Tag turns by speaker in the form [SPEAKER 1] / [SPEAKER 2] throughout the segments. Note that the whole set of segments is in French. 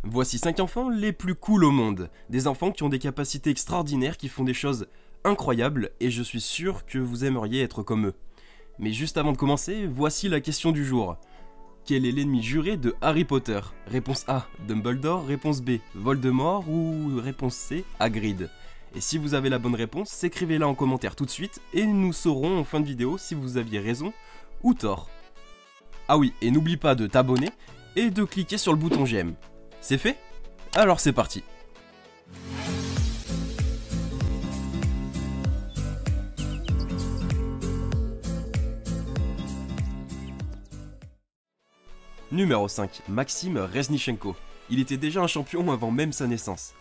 [SPEAKER 1] Voici 5 enfants les plus cool au monde. Des enfants qui ont des capacités extraordinaires, qui font des choses incroyables, et je suis sûr que vous aimeriez être comme eux. Mais juste avant de commencer, voici la question du jour. Quel est l'ennemi juré de Harry Potter? Réponse A, Dumbledore. Réponse B, Voldemort. Ou réponse C, Hagrid. Et si vous avez la bonne réponse, écrivez-la en commentaire tout de suite, et nous saurons en fin de vidéo si vous aviez raison ou tort. Ah oui, et n'oublie pas de t'abonner et de cliquer sur le bouton j'aime. C'est fait? Alors c'est parti. Numéro 5, Maxime Reznichenko. Il était déjà un champion avant même sa naissance.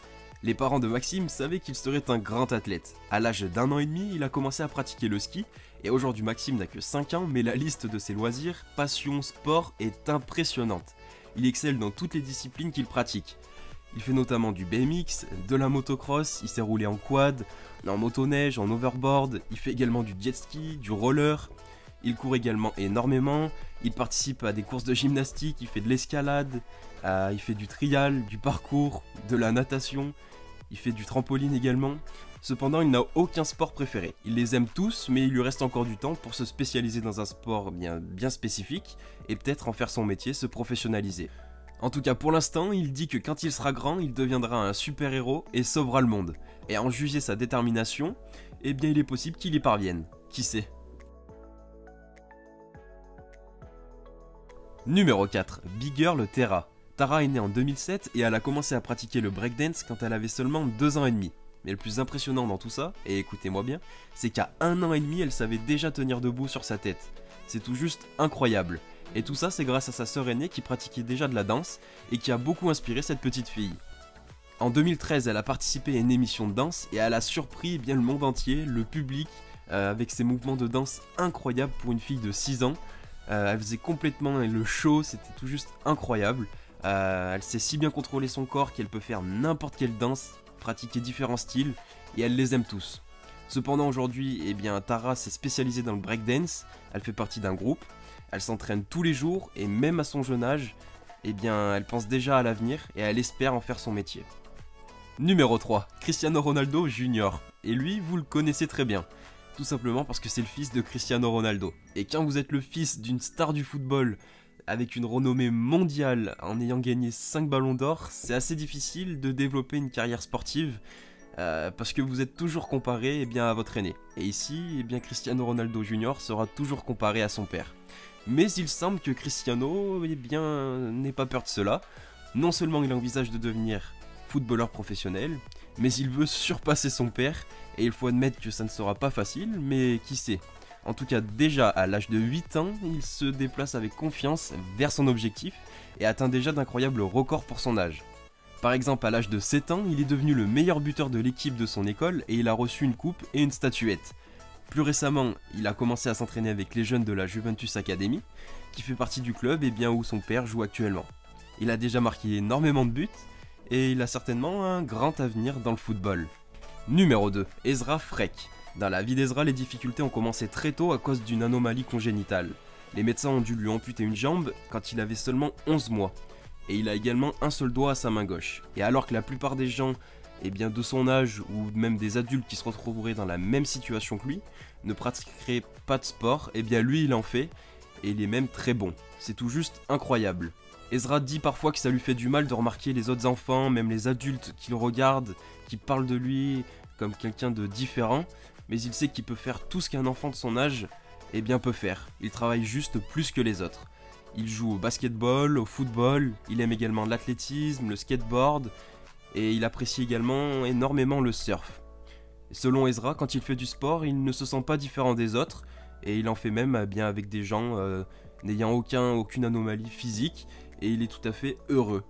[SPEAKER 1] Les parents de Maxime savaient qu'il serait un grand athlète. À l'âge d'1 an et demi, il a commencé à pratiquer le ski, et aujourd'hui Maxime n'a que 5 ans, mais la liste de ses loisirs, passions, sports est impressionnante. Il excelle dans toutes les disciplines qu'il pratique. Il fait notamment du BMX, de la motocross, il s'est roulé en quad, en motoneige, en overboard, il fait également du jet ski, du roller. Il court également énormément, il participe à des courses de gymnastique, il fait de l'escalade, il fait du trial, du parcours, de la natation, il fait du trampoline également. Cependant, il n'a aucun sport préféré. Il les aime tous, mais il lui reste encore du temps pour se spécialiser dans un sport bien spécifique et peut-être en faire son métier, se professionnaliser. En tout cas, pour l'instant, il dit que quand il sera grand, il deviendra un super-héros et sauvera le monde. Et à en juger sa détermination, eh bien il est possible qu'il y parvienne. Qui sait? Numéro 4, Big Girl Tara. Tara est née en 2007 et elle a commencé à pratiquer le breakdance quand elle avait seulement 2 ans et demi. Mais le plus impressionnant dans tout ça, et écoutez-moi bien, c'est qu'à 1 an et demi, elle savait déjà tenir debout sur sa tête. C'est tout juste incroyable. Et tout ça, c'est grâce à sa sœur aînée qui pratiquait déjà de la danse et qui a beaucoup inspiré cette petite fille. En 2013, elle a participé à une émission de danse et elle a surpris le monde entier, le public, avec ses mouvements de danse incroyables pour une fille de 6 ans. Elle faisait complètement le show, c'était tout juste incroyable. Elle sait si bien contrôler son corps qu'elle peut faire n'importe quelle danse, pratiquer différents styles, et elle les aime tous. Cependant aujourd'hui, eh bien, Tara s'est spécialisée dans le breakdance, elle fait partie d'un groupe, elle s'entraîne tous les jours, et même à son jeune âge, eh bien, elle pense déjà à l'avenir, et elle espère en faire son métier. Numéro 3, Cristiano Ronaldo Jr. Et lui, vous le connaissez très bien. Tout simplement parce que c'est le fils de Cristiano Ronaldo. Et quand vous êtes le fils d'une star du football, avec une renommée mondiale, en ayant gagné 5 ballons d'or, c'est assez difficile de développer une carrière sportive, parce que vous êtes toujours comparé à votre aîné. Et ici, Cristiano Ronaldo Jr. sera toujours comparé à son père. Mais il semble que Cristiano n'ait pas peur de cela. Non seulement il envisage de devenir footballeur professionnel, mais il veut surpasser son père, et il faut admettre que ça ne sera pas facile, mais qui sait. En tout cas, déjà à l'âge de 8 ans, il se déplace avec confiance vers son objectif, et atteint déjà d'incroyables records pour son âge. Par exemple, à l'âge de 7 ans, il est devenu le meilleur buteur de l'équipe de son école, et il a reçu une coupe et une statuette. Plus récemment, il a commencé à s'entraîner avec les jeunes de la Juventus Academy, qui fait partie du club où son père joue actuellement. Il a déjà marqué énormément de buts, et il a certainement un grand avenir dans le football. Numéro 2, Ezra Freck. Dans la vie d'Ezra, les difficultés ont commencé très tôt à cause d'une anomalie congénitale. Les médecins ont dû lui amputer une jambe quand il avait seulement 11 mois. Et il a également un seul doigt à sa main gauche. Et alors que la plupart des gens de son âge ou même des adultes qui se retrouveraient dans la même situation que lui ne pratiqueraient pas de sport, lui il en fait et il est même très bon. C'est tout juste incroyable. Ezra dit parfois que ça lui fait du mal de remarquer les autres enfants, même les adultes qui le regardent, qui parlent de lui comme quelqu'un de différent, mais il sait qu'il peut faire tout ce qu'un enfant de son âge peut faire. Il travaille juste plus que les autres. Il joue au basketball, au football, il aime également l'athlétisme, le skateboard, et il apprécie également énormément le surf. Selon Ezra, quand il fait du sport, il ne se sent pas différent des autres, et il en fait même avec des gens n'ayant aucune anomalie physique, et il est tout à fait heureux.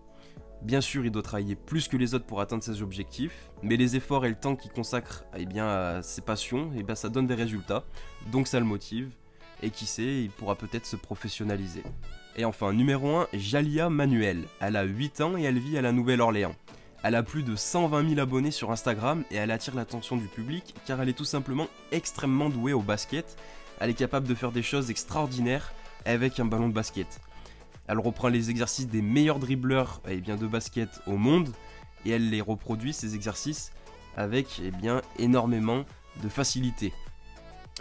[SPEAKER 1] Bien sûr, il doit travailler plus que les autres pour atteindre ses objectifs, mais les efforts et le temps qu'il consacre à ses passions, ça donne des résultats, donc ça le motive, et qui sait, il pourra peut-être se professionnaliser. Et enfin, numéro 1, Jalia Manuel. Elle a 8 ans et elle vit à la Nouvelle-Orléans. Elle a plus de 120 000 abonnés sur Instagram et elle attire l'attention du public car elle est tout simplement extrêmement douée au basket. Elle est capable de faire des choses extraordinaires avec un ballon de basket. Elle reprend les exercices des meilleurs dribbleurs de basket au monde et elle les reproduit, ces exercices, avec énormément de facilité.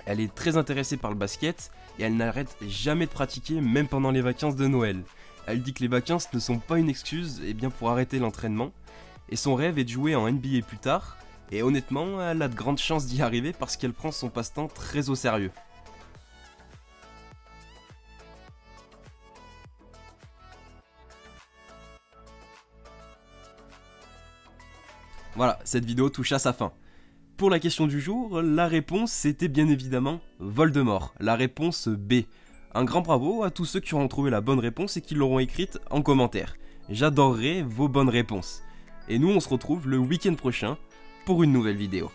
[SPEAKER 1] Elle est très intéressée par le basket et elle n'arrête jamais de pratiquer, même pendant les vacances de Noël. Elle dit que les vacances ne sont pas une excuse pour arrêter l'entraînement, et son rêve est de jouer en NBA plus tard, et honnêtement, elle a de grandes chances d'y arriver parce qu'elle prend son passe-temps très au sérieux. Voilà, cette vidéo touche à sa fin. Pour la question du jour, la réponse c'était bien évidemment Voldemort, la réponse B. Un grand bravo à tous ceux qui auront trouvé la bonne réponse et qui l'auront écrite en commentaire. J'adorerais vos bonnes réponses. Et nous on se retrouve le week-end prochain pour une nouvelle vidéo.